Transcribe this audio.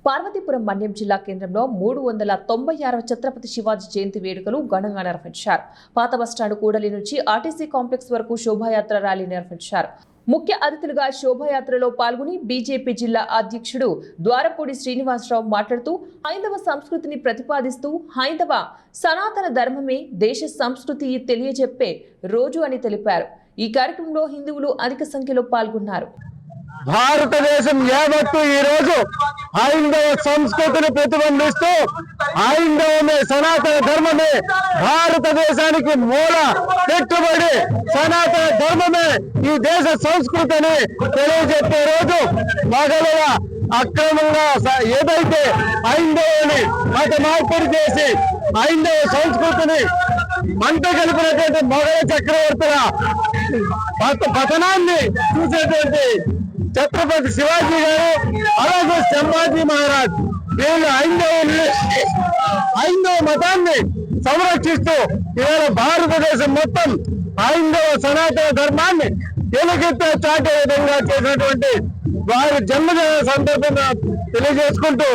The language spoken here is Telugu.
పార్వతీపురం మన్యం జిల్లా కేంద్రంలో 396వ ఛత్రపతి శివాజీ జయంతి వేడుకలు ఘనంగా నిర్వహించారు. పాత బస్టాండ్ కూడలి నుంచి ఆర్టీసీ కాంప్లెక్స్ వరకు శోభాయాత్ర ర్యాలీ నిర్వహించారు. ముఖ్య అతిథులుగా శోభాయాత్రలో పాల్గొని బీజేపీ జిల్లా అధ్యక్షుడు ద్వారపూడి శ్రీనివాసరావు మాట్లాడుతూ హైందవ సంస్కృతిని ప్రతిపాదిస్తూ హైందవ సనాతన ధర్మమే దేశ సంస్కృతి తెలియజెప్పే రోజు అని తెలిపారు. ఈ కార్యక్రమంలో హిందువులు అధిక సంఖ్యలో పాల్గొన్నారు. భారతదేశం యావత్తు ఈ రోజు హైందవ సంస్కృతిని ప్రతిబింబిస్తూ హైందవమే సనాతన ధర్మమే భారతదేశానికి మూల పెట్టుబడి, సనాతన ధర్మమే ఈ దేశ సంస్కృతిని తెలియజెప్పే రోజు. మొదలుగా అక్రమంగా ఏదైతే హైందవుని మత మార్పిడి చేసి హైందవ సంస్కృతిని మంట కలిపినటువంటి మొఘల చక్రవర్తుల పతనాన్ని చూసేటువంటి ఛత్రపతి శివాజీ గారు, అలాగే సంభాజీ మహారాజ్, వీళ్ళు హైందవ మతాన్ని సంరక్షిస్తూ ఇవాళ భారతదేశం మొత్తం హైందవ సనాతన ధర్మాన్ని ఎలుగెత్తే చాటే విధంగా చేసినటువంటి వారి జన్మదిన సందర్భంగా తెలియజేసుకుంటూ